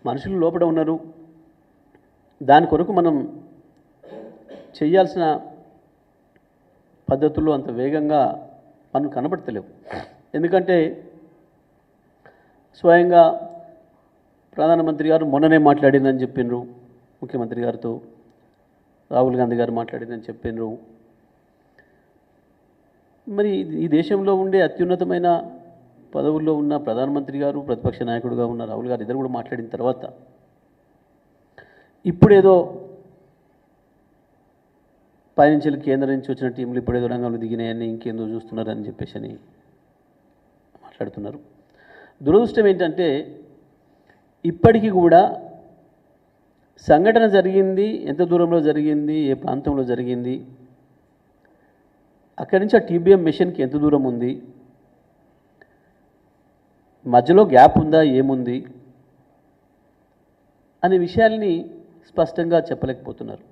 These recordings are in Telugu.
మనుషులు లోపల ఉన్నారు. దాని కొరకు మనం చేయాల్సిన పద్ధతుల్లో అంత వేగంగా మనం కనబడతలేవు. ఎందుకంటే స్వయంగా ప్రధానమంత్రి గారు మొన్ననే మాట్లాడిందని చెప్పిండ్రు, ముఖ్యమంత్రి గారితో రాహుల్ గాంధీ గారు మాట్లాడిందని చెప్పిండ్రు. మరి ఈ దేశంలో ఉండే అత్యున్నతమైన పదవుల్లో ఉన్న ప్రధానమంత్రి గారు, ప్రతిపక్ష నాయకుడుగా ఉన్న రాహుల్ గారు ఇద్దరు కూడా మాట్లాడిన తర్వాత ఇప్పుడేదో పైనుంచి కేంద్రం నుంచి వచ్చిన టీంలు ఇప్పుడేదో రంగంలో దిగినాయని ఇంకేందో చూస్తున్నారని చెప్పేసి అని మాట్లాడుతున్నారు. దురదృష్టం ఏంటంటే ఇప్పటికీ కూడా సంఘటన జరిగింది, ఎంత దూరంలో జరిగింది, ఏ ప్రాంతంలో జరిగింది, అక్కడి నుంచి ఆ టీబీఎం మిషన్కి ఎంత దూరం ఉంది, మధ్యలో గ్యాప్ ఉందా, ఏముంది అనే విషయాల్ని స్పష్టంగా చెప్పలేకపోతున్నారు.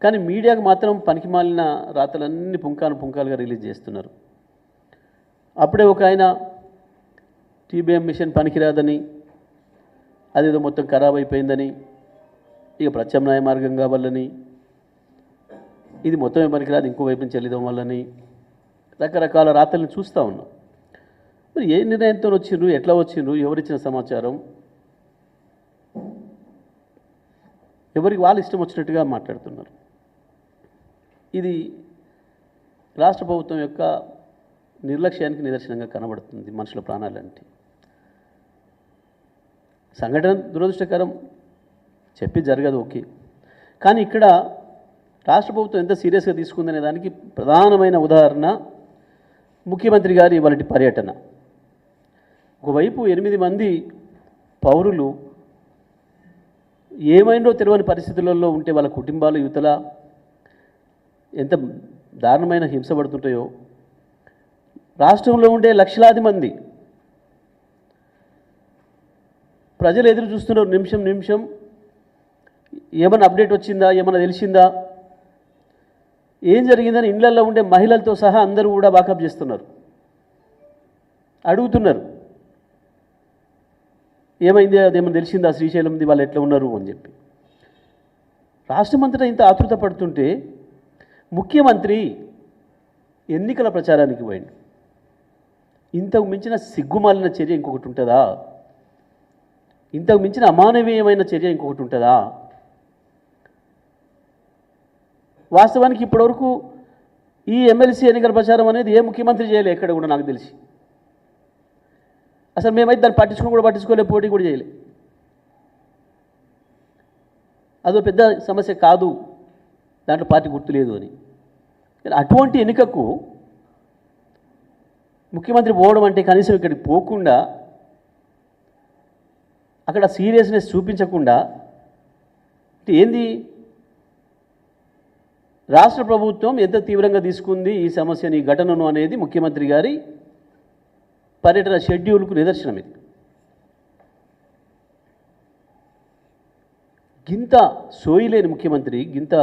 కానీ మీడియాకు మాత్రం పనికిమాలిన రాతలన్నీ పుంకాలుగా రిలీజ్ చేస్తున్నారు. అప్పుడే ఒక ఆయన టీబీఎం మిషన్ పనికిరాదని, అదేదో మొత్తం ఖరాబ్ అయిపోయిందని, ఇక ప్రత్యామ్నాయ మార్గం కావాలని, ఇది మొత్తమే పనికిరాదు ఇంకో వైపు నుంచి వెళ్ళడం వల్లని రకరకాల రాతల్ని చూస్తూ ఉన్నాం. మరి ఏ నిర్ణయంతో వచ్చిండ్రు, ఎట్లా వచ్చిండ్రు, ఎవరిచ్చిన సమాచారం, ఎవరికి వాళ్ళు ఇష్టం వచ్చినట్టుగా మాట్లాడుతున్నారు. ఇది రాష్ట్ర ప్రభుత్వం యొక్క నిర్లక్ష్యానికి నిదర్శనంగా కనబడుతుంది. మనుషుల ప్రాణాలంటే సంఘటన దురదృష్టకరం, చెప్పి జరగదు, ఓకే. కానీ ఇక్కడ రాష్ట్ర ప్రభుత్వం ఎంత సీరియస్గా తీసుకుందనే దానికి ప్రధానమైన ఉదాహరణ ముఖ్యమంత్రి గారి ఇవాళ పర్యటన. ఒకవైపు 8 మంది పౌరులు ఏమైందో తెలియని పరిస్థితులలో ఉంటే వాళ్ళ కుటుంబాలు యువతల ఎంత దారుణమైన హింస పడుతుంటాయో, రాష్ట్రంలో ఉండే లక్షలాది మంది ప్రజలు ఎదురు చూస్తున్నారు. నిమిషం ఏమైనా అప్డేట్ వచ్చిందా, ఏమైనా తెలిసిందా, ఏం జరిగిందని ఇళ్లల్లో ఉండే మహిళలతో సహా అందరూ కూడా వాకప్ చేస్తున్నారు, అడుగుతున్నారు ఏమైంది, అదేమన్నా తెలిసిందా, శ్రీశైలంది వాళ్ళు ఎట్లా ఉన్నారు అని చెప్పి. రాష్ట్రమంతటా ఇంత ఆతృత పడుతుంటే ముఖ్యమంత్రి ఎన్నికల ప్రచారానికి పోయిండు. ఇంతకు మించిన సిగ్గుమాలిన చర్య ఇంకొకటి ఉంటుందా? ఇంతకు మించిన అమానవీయమైన చర్య ఇంకొకటి ఉంటుందా? వాస్తవానికి ఇప్పటివరకు ఈ ఎమ్మెల్సీ ఎన్నికల ప్రచారం అనేది ఏ ముఖ్యమంత్రి చేయలే ఎక్కడ కూడా నాకు తెలిసి. అసలు మేమైతే దాన్ని పట్టించుకోలే, పోటీ కూడా చేయలే. అదో పెద్ద సమస్య కాదు, దాంట్లో పార్టీ గుర్తు లేదు అని. అటువంటి ఎన్నికకు ముఖ్యమంత్రి పోవడం అంటే కనీసం ఇక్కడికి పోకుండా, అక్కడ సీరియస్నెస్ చూపించకుండా ఏంది, రాష్ట్ర ప్రభుత్వం ఎంత తీవ్రంగా తీసుకుంది ఈ సమస్యని, ఈ ఘటనను అనేది ముఖ్యమంత్రి గారి పర్యటన షెడ్యూల్కు నిదర్శనం. ఇది గింత సోయి లేని ముఖ్యమంత్రి, గింత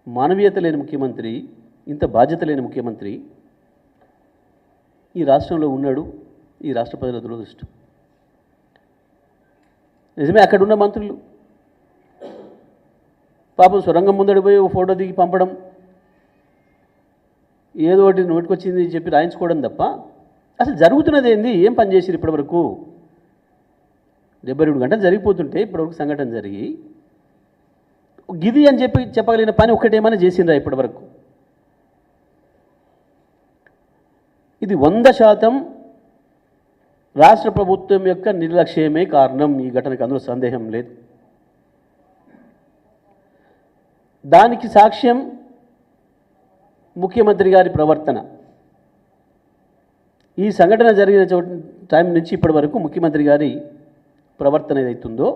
మానవీయత లేని ముఖ్యమంత్రి, ఇంత బాధ్యత లేని ముఖ్యమంత్రి ఈ రాష్ట్రంలో ఉన్నాడు. ఈ రాష్ట్ర ప్రజల దురదృష్టం. నిజమే, అక్కడున్న మంత్రులు పాపం సొరంగం ముందడి పోయి ఒక ఫోటో దిగి పంపడం, ఏదో ఒకటి నోటికొచ్చింది చెప్పి రాయించుకోవడం తప్ప అసలు జరుగుతున్నది ఏంది, ఏం పని చేసిరు ఇప్పటివరకు? 72 గంటలు జరిగిపోతుంటే ఇప్పటివరకు సంఘటన జరిగి గిది అని చెప్పగలిగిన పని ఒక్కటేమైనా చేసిండ్రా ఇప్పటివరకు? ఇది 100% రాష్ట్ర ప్రభుత్వం యొక్క నిర్లక్ష్యమే కారణం ఈ ఘటనకు, అందులో సందేహం లేదు. దానికి సాక్ష్యం ముఖ్యమంత్రి గారి ప్రవర్తన. ఈ సంఘటన జరిగిన టైం నుంచి ఇప్పటి వరకు ముఖ్యమంత్రి గారి ప్రవర్తన ఏదైతుందో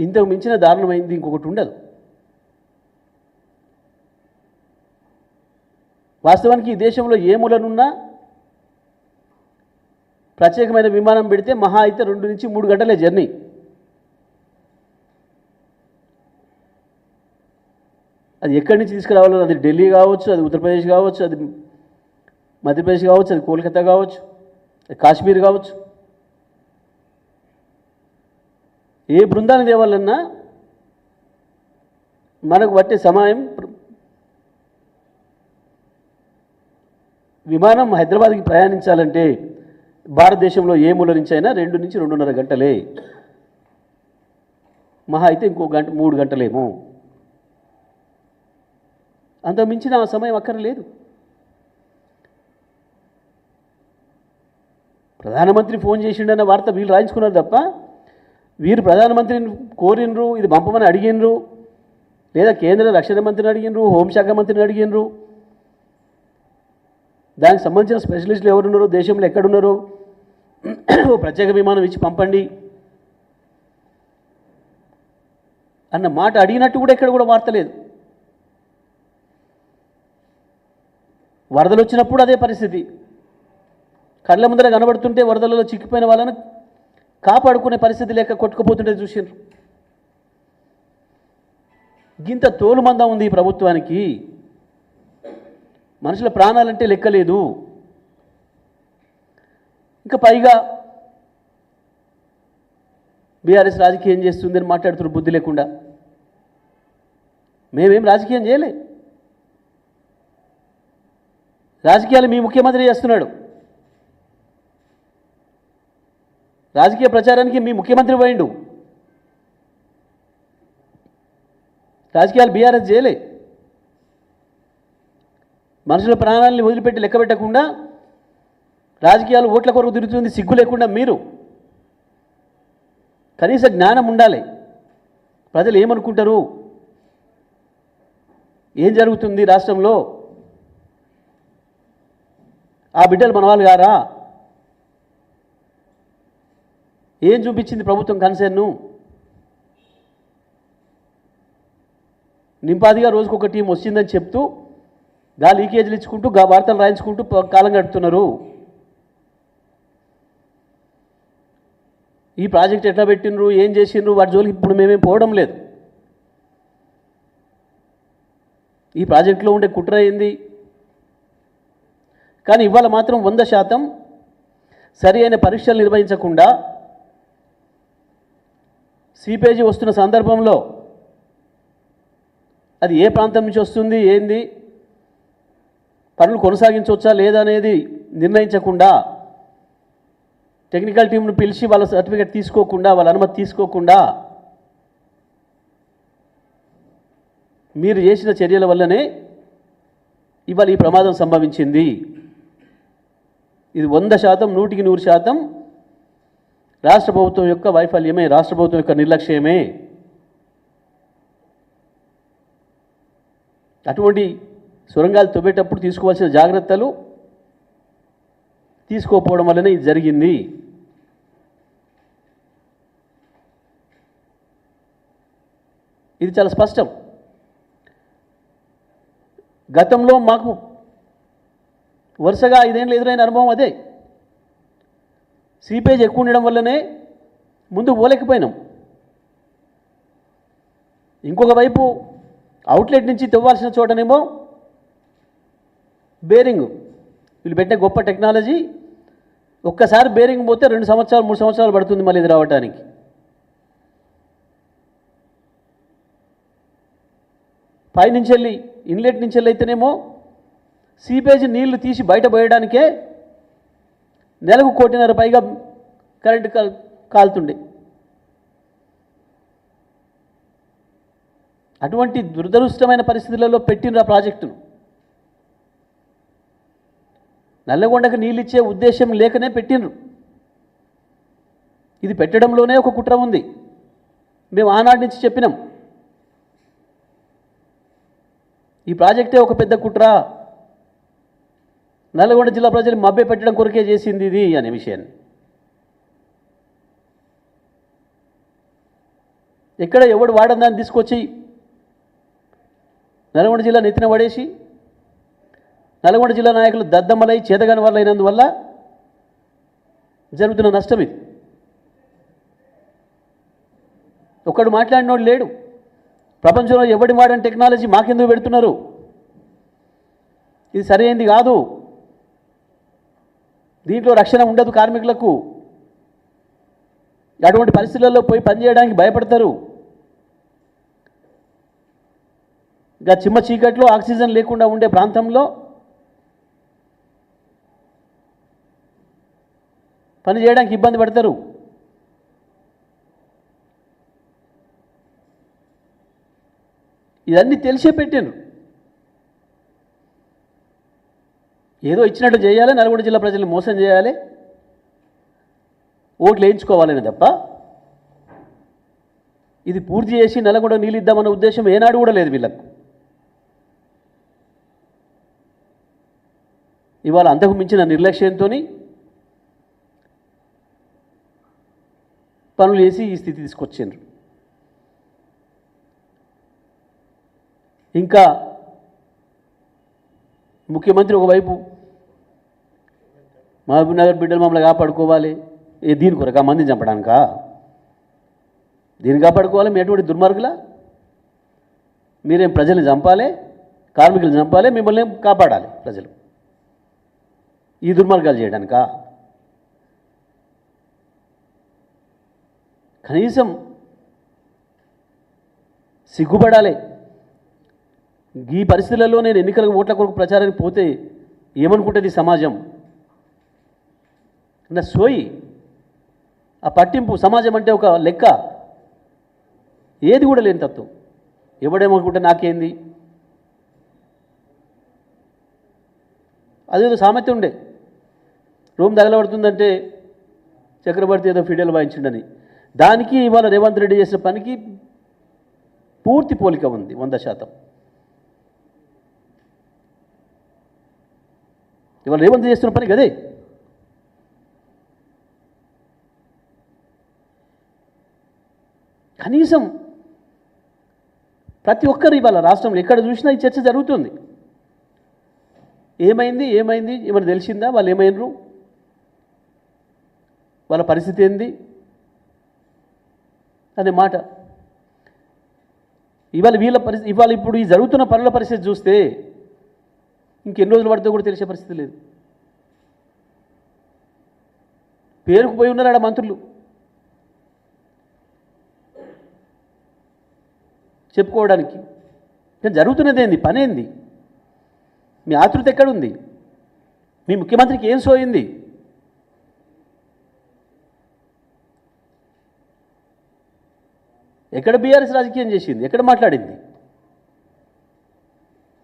ఇంతకు మించిన దారుణమైంది ఇంకొకటి ఉండదు. వాస్తవానికి ఈ దేశంలో ఏ మూలనున్నా ప్రత్యేకమైన విమానం పెడితే మహా అయితే 2 నుంచి 3 గంటలే జర్నీ. అది ఎక్కడి నుంచి తీసుకురావాలో, అది ఢిల్లీ కావచ్చు, అది ఉత్తరప్రదేశ్ కావచ్చు, అది మధ్యప్రదేశ్ కావచ్చు, అది కోల్కతా కావచ్చు, అది కాశ్మీర్ కావచ్చు. ఏ బృందాన్ని తేవాలన్నా మనకు పట్టే సమయం విమానం హైదరాబాద్కి ప్రయాణించాలంటే భారతదేశంలో ఏ మూల నుంచి అయినా 2 నుంచి 2.5 గంటలే, మహా అయితే ఇంకో గంట 3 గంటలేమో, అంత మించిన ఆ సమయం అక్కర్లేదు. ప్రధానమంత్రి ఫోన్ చేసిండన్న వార్త వీళ్ళు రాయించుకున్నారు తప్ప వీరు ప్రధానమంత్రిని కోరినరు, ఇది పంపమని అడిగినరు, లేదా కేంద్ర రక్షణ మంత్రిని అడిగినరు, హోంశాఖ మంత్రిని అడిగినరు, దానికి సంబంధించిన స్పెషలిస్టులు ఎవరున్నారో దేశంలో ఎక్కడున్నారో ప్రత్యేక విమానం ఇచ్చి పంపండి అన్న మాట అడిగినట్టు కూడా ఎక్కడ కూడా వార్త లేదు. వరదలు వచ్చినప్పుడు అదే పరిస్థితి. కళ్ళ ముందర కనబడుతుంటే వరదలలో చిక్కిపోయిన వాళ్ళను కాపాడుకునే పరిస్థితి లేక కొట్టుకుపోతుంటే చూసిండ్రు. గింత తోలుమందం ఉంది ఈ ప్రభుత్వానికి. మనుషుల ప్రాణాలంటే లెక్కలేదు. ఇంకా పైగా బీఆర్ఎస్ రాజకీయం చేస్తుందని మాట్లాడుతున్నారు బుద్ధి లేకుండా. మేమేం రాజకీయం చేయలే. రాజకీయాలు మీ ముఖ్యమంత్రి చేస్తున్నాడు. రాజకీయ ప్రచారానికి మీ ముఖ్యమంత్రి పోయిండు. రాజకీయాలు బీఆర్ఎస్ చేయలే. మనుషుల ప్రాణాలని వదిలిపెట్టి లెక్క పెట్టకుండా రాజకీయాలు ఓట్ల కొరకు తిరుగుతుంది సిగ్గు లేకుండా మీరు. కనీస జ్ఞానం ఉండాలి. ప్రజలు ఏమనుకుంటారు, ఏం జరుగుతుంది రాష్ట్రంలో, ఆ బిడ్డలు మన వాళ్ళు గారా, ఏం చూపించింది ప్రభుత్వం కన్సర్ను. నింపాదిగా రోజుకు ఒక టీం వచ్చిందని చెప్తూ గా లీకేజీలు ఇచ్చుకుంటూ గా వార్తలు రాయించుకుంటూ కాలం గడుపుతున్నారు. ఈ ప్రాజెక్ట్ ఎట్లా పెట్టినరు, ఏం చేసిండ్రు, వాటి జోలికి ఇప్పుడు మేమేం పోవడం లేదు. ఈ ప్రాజెక్టులో ఉండే కుట్ర అయింది. కానీ ఇవాళ మాత్రం 100% సరి అయిన పరీక్షలు నిర్వహించకుండా సీపేజీ వస్తున్న సందర్భంలో అది ఏ ప్రాంతం నుంచి వస్తుంది, ఏంది, పనులు కొనసాగించవచ్చా లేదా అనేది నిర్ణయించకుండా, టెక్నికల్ టీంను పిలిచి వాళ్ళ సర్టిఫికేట్ తీసుకోకుండా, వాళ్ళ అనుమతి తీసుకోకుండా మీరు చేసిన చర్యల వల్లనే ఇవాళ ఈ ప్రమాదం సంభవించింది. ఇది 100%, 100% రాష్ట్ర ప్రభుత్వం యొక్క వైఫల్యమే, రాష్ట్ర ప్రభుత్వం యొక్క నిర్లక్ష్యమే. అటువంటి సొరంగాలు తవ్వేటప్పుడు తీసుకోవాల్సిన జాగ్రత్తలు తీసుకోకపోవడం వల్లనే ఇది జరిగింది. ఇది చాలా స్పష్టం. గతంలో మాకు వరుసగా 5 ఏళ్ళు ఎదురైన అనుభవం అదే. సీపేజ్ ఎక్కువ ఉండడం వల్లనే ముందుకు పోలేకపోయినాం. ఇంకొక వైపు అవుట్లెట్ నుంచి తవ్వాల్సిన చోటనేమో బేరింగ్, వీళ్ళు పెట్టే గొప్ప టెక్నాలజీ. ఒక్కసారి బేరింగ్ పోతే 2 సంవత్సరాలు 3 సంవత్సరాలు పడుతుంది మళ్ళీ ఇది రావడానికి. పైనుంచి వెళ్ళి ఇన్లెట్ నుంచి వెళ్ళి అయితేనేమో సీపేజ్ నీళ్లు తీసి బయట పోయడానికే నెలకు 1.5 కోటి పైగా కరెంటు కాలుతుండే. అటువంటి దురదృష్టమైన పరిస్థితులలో పెట్టిన ఆ ప్రాజెక్టును. నల్లగొండకు నీళ్ళు ఇచ్చే ఉద్దేశం లేకనే పెట్టినరు. ఇది పెట్టడంలోనే ఒక కుట్ర ఉంది. మేము ఆనాటి నుంచి చెప్పినాం, ఈ ప్రాజెక్టే ఒక పెద్ద కుట్ర, నల్లగొండ జిల్లా ప్రజలు మభ్య పెట్టడం కొరకే చేసింది ఇది అనే విషయాన్ని. ఎక్కడ ఎవడు వాడని దాన్ని తీసుకొచ్చి నల్గొండ జిల్లా నెత్తిన పడేసి నల్గొండ జిల్లా నాయకులు దద్దమ్మలై చేతగాని వాళ్ళు అయినందువల్ల జరుగుతున్న నష్టం ఇది. ఒక్కడు మాట్లాడినోడు లేడు. ప్రపంచంలో ఎవడి వాడని టెక్నాలజీ మాకెందుకు పెడుతున్నారు, ఇది సరైనది కాదు, దీంట్లో రక్షణ ఉండదు కార్మికులకు, అటువంటి పరిస్థితులలో పోయి పనిచేయడానికి భయపడతారు. ఇంకా చిమ్మ చీకట్లో ఆక్సిజన్ లేకుండా ఉండే ప్రాంతంలో పని చేయడానికి ఇబ్బంది పడతారు. ఇవన్నీ తెలిసే పెట్టాను. ఏదో ఇచ్చినట్టు చేయాలి, నల్గొండ జిల్లా ప్రజల్ని మోసం చేయాలి, ఓట్లు వేయించుకోవాలని తప్ప ఇది పూర్తి చేసి నల్గొండ నీళ్ళు ఇద్దామన్న ఉద్దేశం ఏనాడు కూడా లేదు వీళ్ళకు. ఇవాళ అంతకు మించిన నిర్లక్ష్యంతో పనులు చేసి ఈ స్థితి తీసుకొచ్చిండ్రు. ఇంకా ముఖ్యమంత్రి ఒకవైపు మహబూబ్నగర్ బిడ్డలు మమ్మల్ని కాపాడుకోవాలి, దీని కొరకు ఆ మందిని చంపడానికా? దీన్ని కాపాడుకోవాలి? మీ ఎటువంటి దుర్మార్గులా? మీరేం ప్రజల్ని చంపాలి, కార్మికులను చంపాలి, మిమ్మల్ని కాపాడాలి ప్రజలు, ఈ దుర్మార్గాలు చేయడానికా? కనీసం సిగ్గుపడాలి. ఈ పరిస్థితులలో నేను ఎన్నికల ఓట్ల కొరకు ప్రచారానికి పోతే ఏమనుకుంటుంది సమాజం అన్న సోయి, ఆ పట్టింపు, సమాజం అంటే ఒక లెక్క, ఏది కూడా లేని తత్వం. ఎవడేమనుకుంటే నాకేంది, అదేదో సామెత ఉండే, రూమ్ తగలబడుతుందంటే చక్రవర్తి ఏదో ఫిడేలు వాయించిండని. దానికి ఇవాళ రేవంత్ రెడ్డి చేసిన పనికి పూర్తి పోలిక ఉంది, 100%. ఇవాళ రేవంత్ చేస్తున్న పని కదే. కనీసం ప్రతి ఒక్కరు ఇవాళ రాష్ట్రంలో ఎక్కడ చూసినా ఈ చర్చ జరుగుతుంది. ఏమైంది ఏమైంది ఏమైనా తెలిసిందా, వాళ్ళు ఏమైనరు, వాళ్ళ పరిస్థితి ఏంది అనే మాట. ఇవాళ వీళ్ళ పరిస్థితి, ఇవాళ ఇప్పుడు ఈ జరుగుతున్న పనుల పరిస్థితి చూస్తే ఇంకెన్ని రోజులు పడితే కూడా తెలిసే పరిస్థితి లేదు. పేరుకు పోయి ఉన్నారు ఆడ మంత్రులు, చెప్పుకోవడానికి. కానీ జరుగుతున్నది ఏంది, పని ఏంది, మీ ఆతృత ఎక్కడుంది, మీ ముఖ్యమంత్రికి ఏం సోయింది? ఎక్కడ బీఆర్ఎస్ రాజకీయం చేసింది, ఎక్కడ మాట్లాడింది?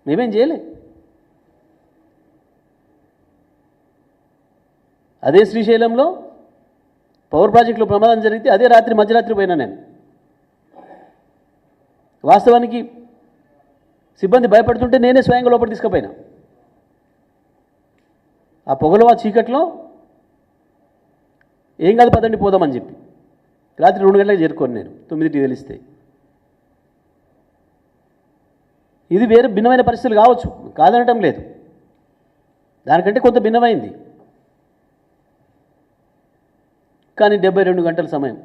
మేమేం చేయలే. అదే శ్రీశైలంలో పవర్ ప్రాజెక్టులో ప్రమాదం జరిగితే అదే రాత్రి మధ్యరాత్రి పోయినా నేను. వాస్తవానికి సిబ్బంది భయపడుతుంటే నేనే స్వయంగా లోపల తీసుకుపోయినా. ఆ పొగలో ఆ చీకట్లో ఏం కాదు పదండి పోదామని చెప్పి రాత్రి 2 గంటలకు చేరుకోను నేను, 9కి తెలిస్తే. ఇది వేరే భిన్నమైన పరిస్థితులు కావచ్చు, కాదనటం లేదు, దానికంటే కొంత భిన్నమైంది. కానీ 72 గంటల సమయం